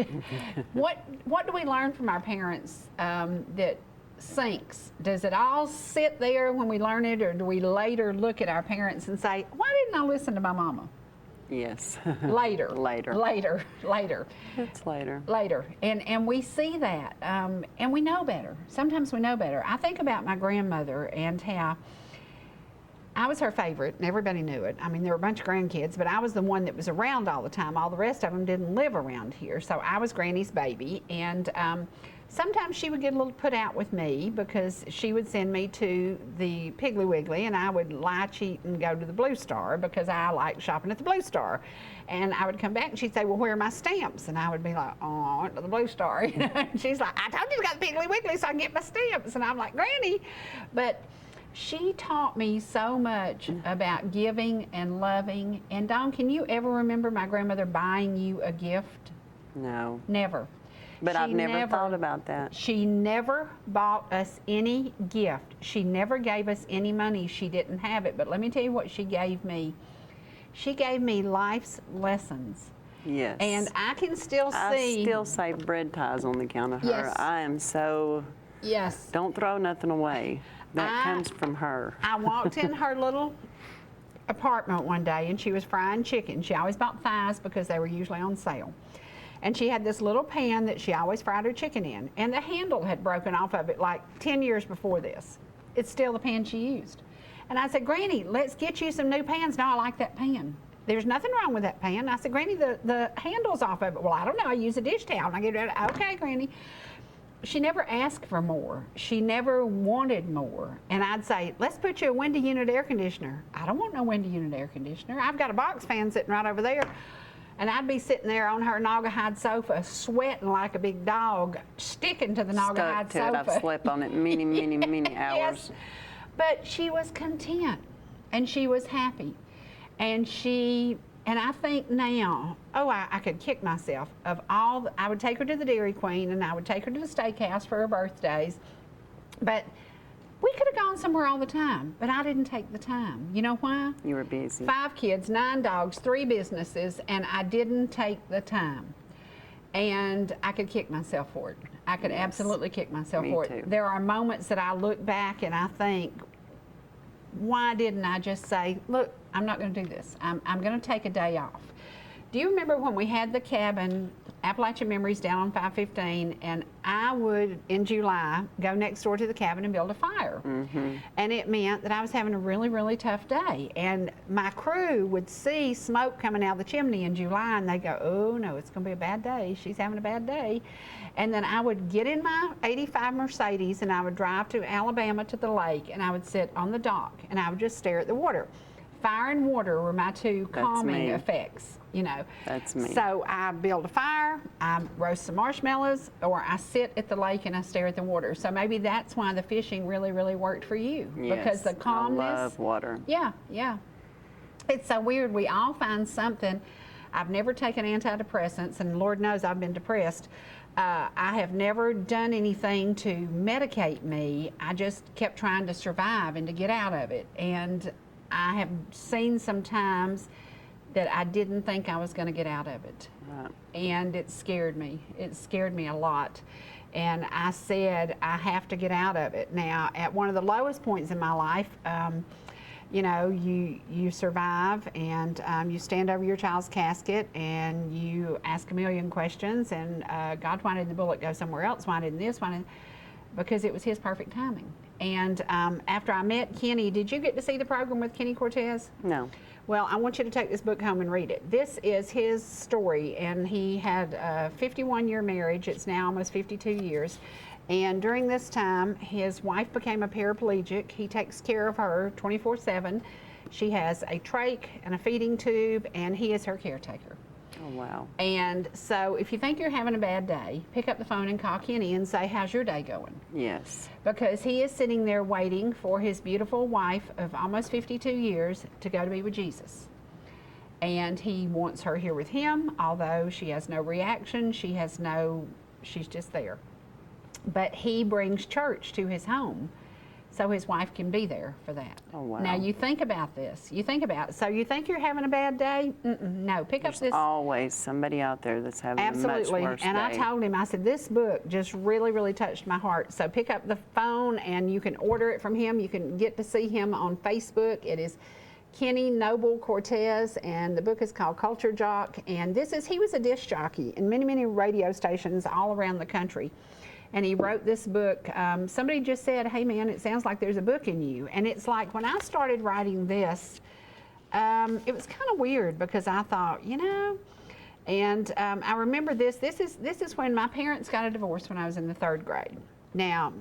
What do we learn from our parents that sinks? Does it all sit there when we learn it, or do we later look at our parents and say, why didn't I listen to my mama? Yes. Later. Later. It's later. Later. And we see that, and we know better. Sometimes we know better. I think about my grandmother and how I was her favorite, and everybody knew it. I mean, there were a bunch of grandkids, but I was the one that was around all the time. All the rest of them didn't live around here, so I was Granny's baby. And sometimes she would get a little put out with me because she would send me to the Piggly Wiggly, and I would lie, cheat, and go to the Blue Star because I liked shopping at the Blue Star. And I would come back, and she'd say, well, where are my stamps? And I would be like, oh, I went to the Blue Star. You know? And she's like, I told you to go to the Piggly Wiggly so I can get my stamps. And I'm like, Granny. But she taught me so much about giving and loving. And Dawn, can you ever remember my grandmother buying you a gift? No. Never. But I've never thought about that. She never bought us any gift. She never gave us any money. She didn't have it. But let me tell you what she gave me. She gave me life's lessons. Yes. And I can still see. I still say bread ties on the count of her. Yes. I am so. Yes. Don't throw nothing away. That comes from her. I walked in her little apartment one day, and she was frying chicken. She always bought thighs because they were usually on sale. And she had this little pan that she always fried her chicken in, and the handle had broken off of it like 10 years before this. It's still the pan she used. And I said, Granny, let's get you some new pans. No, I like that pan. There's nothing wrong with that pan. I said, Granny, the handle's off of it. Well, I don't know. I use a dish towel. And I get it. Okay, Granny. She never asked for more. She never wanted more. And I'd say, let's put you a window unit air conditioner. I don't want no window unit air conditioner. I've got a box fan sitting right over there. And I'd be sitting there on her naugahyde sofa, sweating like a big dog, sticking to the naugahyde sofa. Stuck to it. I've slept on it many hours. Yes. But she was content, and she was happy. And I think now, I could kick myself. I would take her to the Dairy Queen, and I would take her to the steakhouse for her birthdays. But we could have gone somewhere all the time, but I didn't take the time. You know why? You were busy. 5 kids, 9 dogs, 3 businesses, and I didn't take the time. And I could kick myself for it. I could absolutely kick myself for it. Me too. There are moments that I look back and I think, why didn't I just say, look, I'm not going to do this. I'm going to take a day off. Do you remember when we had the cabin, Appalachia Memories, down on 515, and I would, in July, go next door to the cabin and build a fire. Mm-hmm. And it meant that I was having a really, really tough day. And my crew would see smoke coming out of the chimney in July, and they'd go, oh, no, it's going to be a bad day. She's having a bad day. And then I would get in my 85 Mercedes, and I would drive to Alabama to the lake, and I would sit on the dock, and I would just stare at the water. Fire and water were my 2 calming effects, you know. That's me. So I build a fire, I roast some marshmallows, or I sit at the lake and I stare at the water. So maybe that's why the fishing really, really worked for you. Yes, because the calmness. I love water. Yeah. It's so weird. We all find something. I've never taken antidepressants, and Lord knows I've been depressed. I have never done anything to medicate me. I just kept trying to survive and to get out of it. And I have seen sometimes that I didn't think I was going to get out of it. Right. And it scared me. It scared me a lot. And I said, I have to get out of it. Now, at one of the lowest points in my life, you know, you survive, and you stand over your child's casket and you ask a million questions, and God, why did the bullet go somewhere else? Why didn't this? Why didn't... Because it was His perfect timing. And after I met Kenny, did you get to see the program with Kenny Cortez? No. Well, I want you to take this book home and read it. This is his story, and he had a 51-year marriage. It's now almost 52 years. And during this time, his wife became a paraplegic. He takes care of her 24/7. She has a trach and a feeding tube, and he is her caretaker. Oh, wow. And so if you think you're having a bad day, pick up the phone and call Kenny and say, how's your day going? Yes. Because he is sitting there waiting for his beautiful wife of almost 52 years to go to be with Jesus. And he wants her here with him, although she has no reaction. She's just there. But he brings church to his home so his wife can be there for that. Oh, wow. Now you think about this. You think think you're having a bad day? No, pick up There's this. always somebody out there that's having Absolutely. a much worse And day. I told him, I said, this book just really, really touched my heart. So pick up the phone and you can order it from him. You can get to see him on Facebook. It is Kenny Noble Cortez, and the book is called Culture Jock. And he was a disc jockey in many, many radio stations all around the country. And he wrote this book. Somebody just said, hey man, it sounds like there's a book in you. And it's like when I started writing this, it was kind of weird because I thought, and I remember this is when my parents got a divorce when I was in the 3rd grade. Now,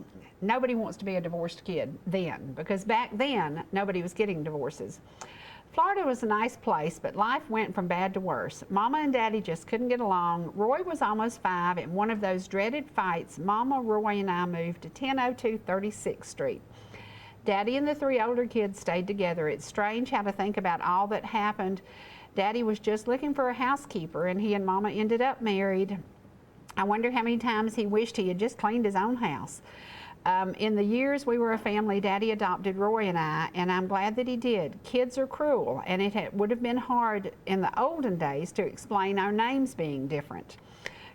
nobody wants to be a divorced kid then, because back then, nobody was getting divorces. Florida was a nice place, but life went from bad to worse. Mama and Daddy just couldn't get along. Roy was almost 5. In one of those dreaded fights, Mama, Roy, and I moved to 1002 36th Street. Daddy and the 3 older kids stayed together. It's strange how to think about all that happened. Daddy was just looking for a housekeeper, and he and Mama ended up married. I wonder how many times he wished he had just cleaned his own house. In the years we were a family, Daddy adopted Roy and I, and I'm glad that he did. Kids are cruel, and it would have been hard in the olden days to explain our names being different.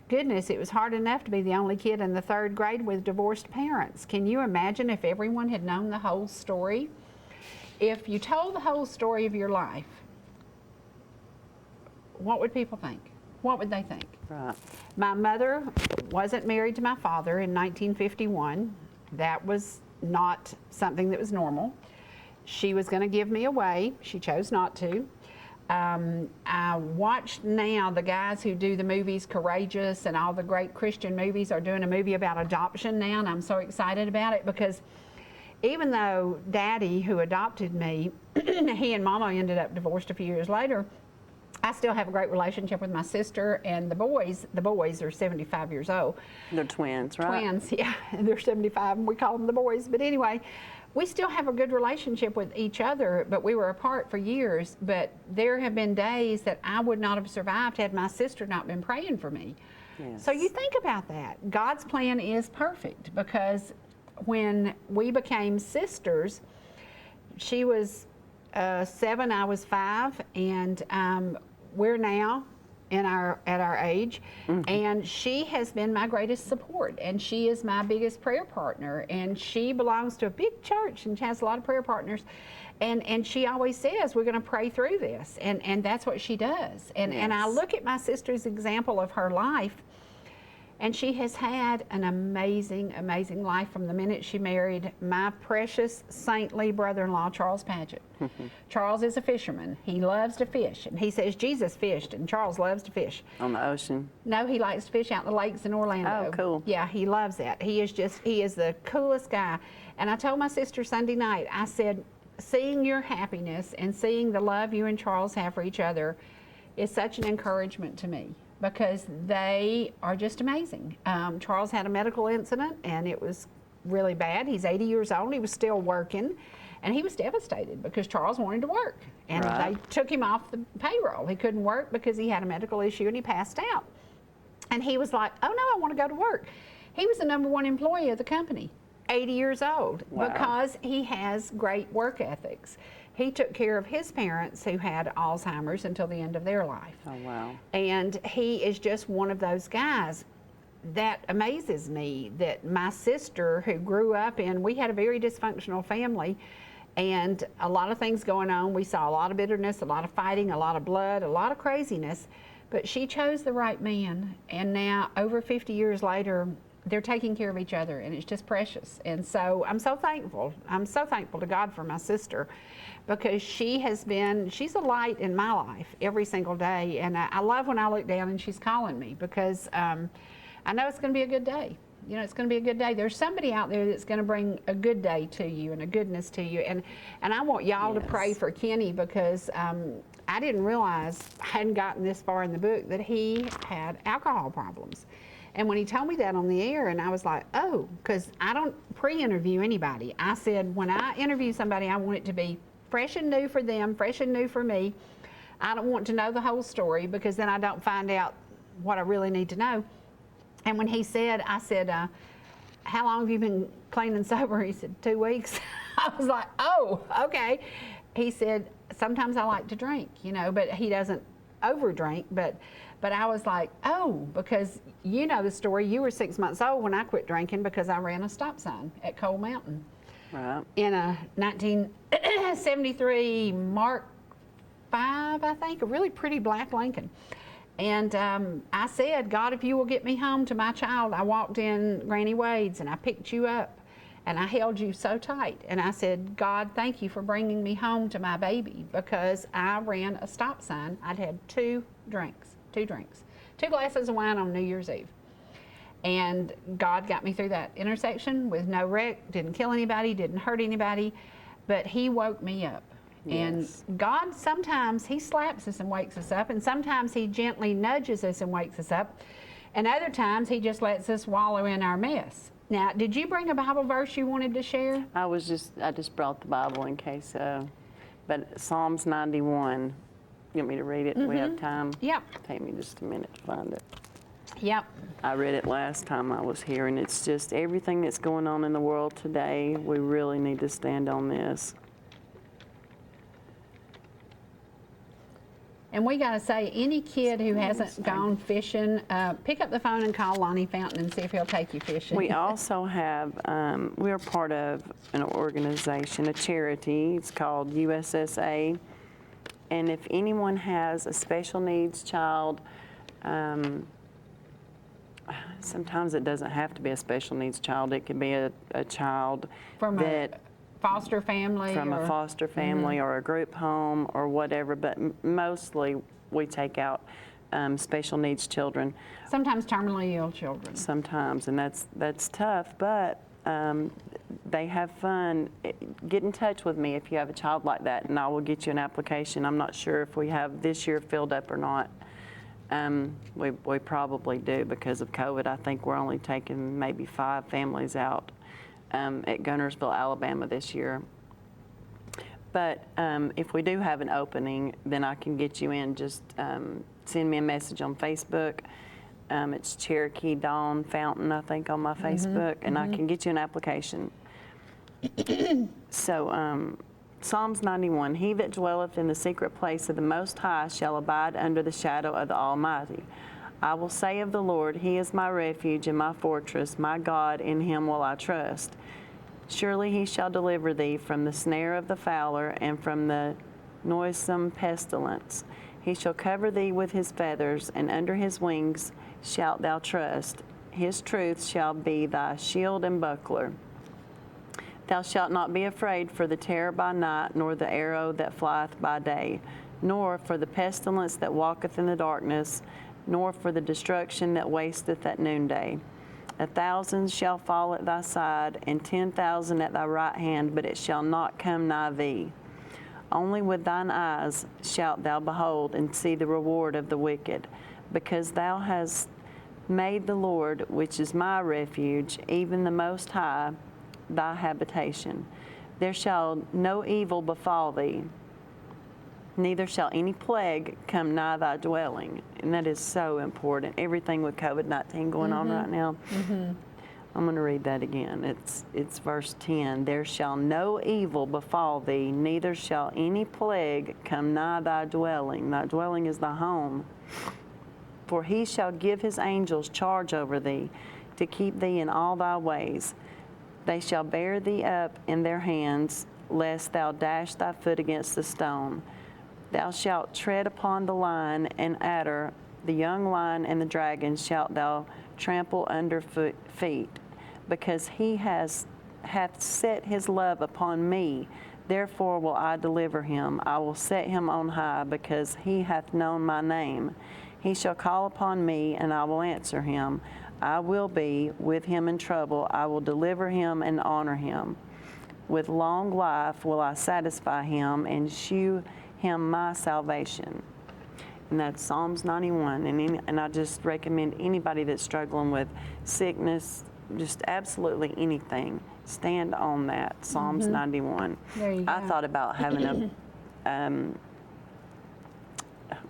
Goodness, it was hard enough to be the only kid in the 3rd grade with divorced parents. Can you imagine if everyone had known the whole story? If you told the whole story of your life, what would people think? What would they think? Right. My mother wasn't married to my father in 1951. That was not something that was normal. She was going to give me away. She chose not to. I watched now the guys who do the movies Courageous and all the great Christian movies are doing a movie about adoption now, and I'm so excited about it because even though Daddy, who adopted me, he and Mama ended up divorced a few years later, I still have a great relationship with my sister and the boys. The boys are 75 years old. They're twins, right? Twins, yeah. They're 75 and we call them the boys. But anyway, we still have a good relationship with each other, but we were apart for years. But there have been days that I would not have survived had my sister not been praying for me. Yes. So you think about that. God's plan is perfect because when we became sisters, she was 7, I was 5, and we're now at our age, and she has been my greatest support, and she is my biggest prayer partner, and she belongs to a big church and has a lot of prayer partners, and she always says we're going to pray through this, and that's what she does, and I look at my sister's example of her life. And she has had an amazing, amazing life from the minute she married my precious, saintly brother-in-law, Charles Paget. Charles is a fisherman. He loves to fish. And he says Jesus fished, and Charles loves to fish. On the ocean? No, he likes to fish out in the lakes in Orlando. Oh, cool. Yeah, he loves that. He is the coolest guy. And I told my sister Sunday night, I said, seeing your happiness and seeing the love you and Charles have for each other is such an encouragement to me, because they are just amazing. Charles had a medical incident and it was really bad. He's 80 years old, he was still working, and he was devastated because Charles wanted to work. And Right. they took him off the payroll. He couldn't work because he had a medical issue and he passed out. And he was like, oh no, I want to go to work. He was the #1 employee of the company, 80 years old, Wow. because he has great work ethics. He took care of his parents who had Alzheimer's until the end of their life. Oh, wow. And he is just one of those guys that amazes me, that my sister, who grew up in, we had a very dysfunctional family and a lot of things going on. We saw a lot of bitterness, a lot of fighting, a lot of blood, a lot of craziness, but she chose the right man. And now, over 50 years later, they're taking care of each other, and it's just precious. And so I'm so thankful. I'm so thankful to God for my sister, because she's a light in my life every single day. And I love when I look down and she's calling me, because I know it's going to be a good day, You know, it's going to be a good day. There's somebody out there that's going to bring a good day to you and a goodness to you. And I want y'all to pray for Kenny, because I didn't realize, I hadn't gotten this far in the book, that he had alcohol problems. And when he told me that on the air, and I was like, oh, because I don't pre-interview anybody. I said, when I interview somebody, I want it to be fresh and new for them, fresh and new for me. I don't want to know the whole story, because then I don't find out what I really need to know. And when he said, I said, how long have you been clean and sober? He said, 2 weeks. I was like, oh, okay. He said, sometimes I like to drink, you know, but he doesn't overdrink. But I was like, oh, because you know the story. You were 6 months old when I quit drinking, because I ran a stop sign at Coal Mountain. Right. In a 1973 Mark V, I think, a really pretty black Lincoln. And I said, God, if you will get me home to my child. I walked in Granny Wade's and I picked you up and I held you so tight. And I said, God, thank you for bringing me home to my baby, because I ran a stop sign. I'd had 2 glasses of wine on New Year's Eve. And God got me through that intersection with no wreck, didn't kill anybody, didn't hurt anybody, but he woke me up. Yes. And God, sometimes he slaps us and wakes us up, and sometimes he gently nudges us and wakes us up, and other times he just lets us wallow in our mess. Now, did you bring a Bible verse you wanted to share? I just brought the Bible in case, but Psalms 91, you want me to read it? We have time? Yep. Take me just a minute to find it. Yep. I read it last time I was here, and it's just everything that's going on in the world today, we really need to stand on this. And we got to say, any kid who hasn't gone fishing, pick up the phone and call Lonnie Fountain and see if he'll take you fishing. We also have, we're part of an organization, a charity. It's called USSA. And if anyone has a special needs child, sometimes it doesn't have to be a special needs child. It could be a child from a foster family. From a foster family or a group home or whatever, but mostly we take out special needs children. Sometimes terminally ill children. Sometimes, and that's tough, but they have fun. Get in touch with me if you have a child like that, and I will get you an application. I'm not sure if we have this year filled up or not. We probably do because of COVID. I think we're only taking maybe 5 families out at Gunnersville, Alabama this year. But if we do have an opening, then I can get you in. Just send me a message on Facebook. It's Cherokee Dawn Fountain, I think, on my Facebook, and I can get you an application. So Psalms 91, he that dwelleth in the secret place of the Most High shall abide under the shadow of the Almighty. I will say of the Lord, he is my refuge and my fortress, my God, in him will I trust. Surely he shall deliver thee from the snare of the fowler and from the noisome pestilence. He shall cover thee with his feathers, and under his wings shalt thou trust. His truth shall be thy shield and buckler. Thou shalt not be afraid for the terror by night, nor the arrow that flieth by day, nor for the pestilence that walketh in the darkness, nor for the destruction that wasteth at noonday. 1,000 shall fall at thy side, and 10,000 at thy right hand, but it shall not come nigh thee. Only with thine eyes shalt thou behold and see the reward of the wicked, because thou hast made the Lord, which is my refuge, even the Most High, thy habitation. There shall no evil befall thee, neither shall any plague come nigh thy dwelling. And that is so important. Everything with COVID-19 going on right now. I'm going to read that again. It's verse 10. There shall no evil befall thee, neither shall any plague come nigh thy dwelling. Thy dwelling is thy home. For he shall give his angels charge over thee, to keep thee in all thy ways. They shall bear thee up in their hands, lest thou dash thy foot against the stone. Thou shalt tread upon the lion and adder, the young lion and the dragon shalt thou trample under feet, because he hath set his love upon me. Therefore will I deliver him. I will set him on high, because he hath known my name. He shall call upon me, and I will answer him. I will be with him in trouble. I will deliver him and honor him. With long life will I satisfy him and shew him my salvation. And that's Psalms 91. And I just recommend anybody that's struggling with sickness, just absolutely anything, stand on that, Psalms 91. There you go. I thought about having a,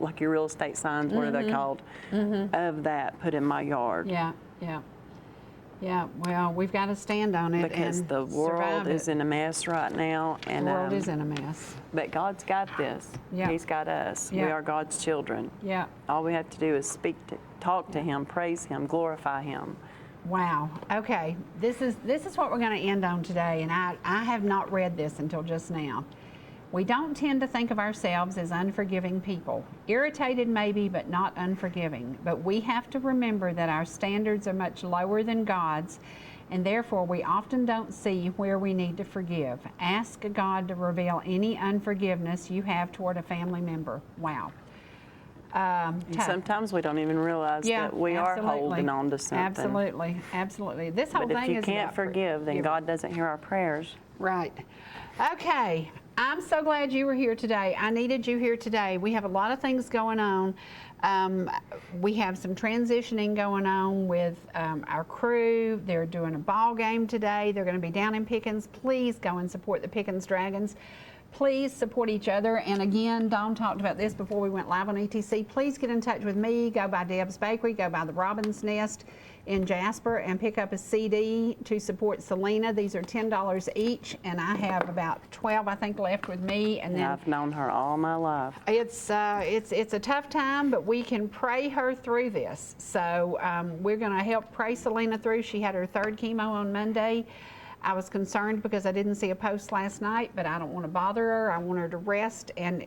like your real estate signs, what are they called, of that put in my yard. Yeah, yeah. Yeah, well, we've got to stand on it Because and the world survive is it. in a mess right now. And, The world is in a mess. But God's got this. Yeah. He's got us. We Yeah. are God's children. Yeah. All we have to do is talk to Him, praise Him, glorify Him. Wow. Okay. This is what we're going to end on today, and I have not read this until just now. We don't tend to think of ourselves as unforgiving people. Irritated maybe, but not unforgiving. But we have to remember that our standards are much lower than God's, and therefore we often don't see where we need to forgive. Ask God to reveal any unforgiveness you have toward a family member. Wow. And sometimes we don't even realize that we are holding on to something. Absolutely, absolutely. This whole But thing if you is can't about forgive, then forgiving. God doesn't hear our prayers. Right. Okay. I'm so glad you were here today. I needed you here today. We have a lot of things going on. We have some transitioning going on with our crew. They're doing a ball game today. They're going to be down in Pickens. Please go and support the Pickens Dragons. Please support each other. And again, Dawn talked about this before we went live on ETC. Please get in touch with me. Go by Deb's Bakery. Go by the Robin's Nest in Jasper and pick up a CD to support Selena. These are $10 each, and I have about 12, I think, left with me. And then I've known her all my life. it's a tough time, but we can pray her through this. So we're going to help pray Selena through. She had her third chemo on Monday. I was concerned because I didn't see a post last night, but I don't want to bother her. I want her to rest, and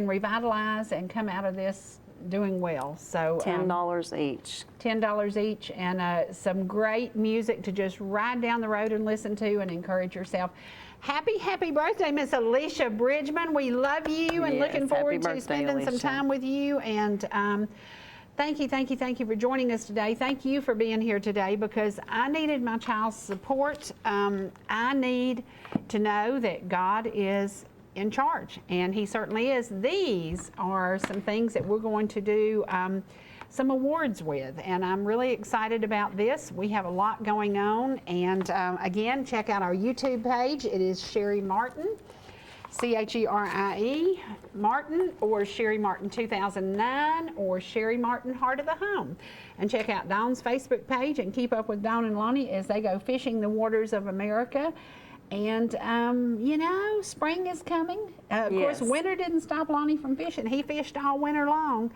revitalize and come out of this doing well. So $10 each. $10 each, and some great music to just ride down the road and listen to and encourage yourself. Happy birthday, Miss Alecia Bridgeman. We love you and Yes, looking happy forward to birthday, spending some Alecia. time with you. And thank you for joining us today. Thank you for being here today, because I needed my child's support. I need to know that God is in charge, and He certainly is. These are some things that we're going to do some awards with, and I'm really excited about this. We have a lot going on, and again, check out our YouTube page. It is Cherie Martin, Cherie Martin, or Cherie Martin 2009, or Cherie Martin Heart of the Home. And check out Dawn's Facebook page and keep up with Dawn and Lonnie as they go fishing the waters of America. And, spring is coming. Of course, winter didn't stop Lonnie from fishing. He fished all winter long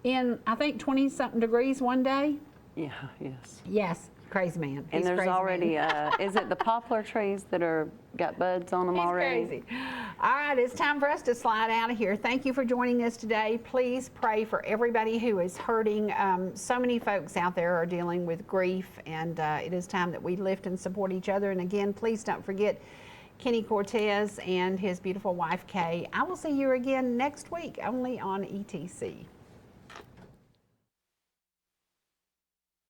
in, I think, 20-something degrees one day. Yeah, yes. Yes, crazy man. And He's there's crazy already, man. is it the poplar trees that got buds on them He's already? crazy. All right, it's time for us to slide out of here. Thank you for joining us today. Please pray for everybody who is hurting. So many folks out there are dealing with grief, and it is time that we lift and support each other. And again, please don't forget Kenny Cortez and his beautiful wife, Kay. I will see you again next week, only on ETC.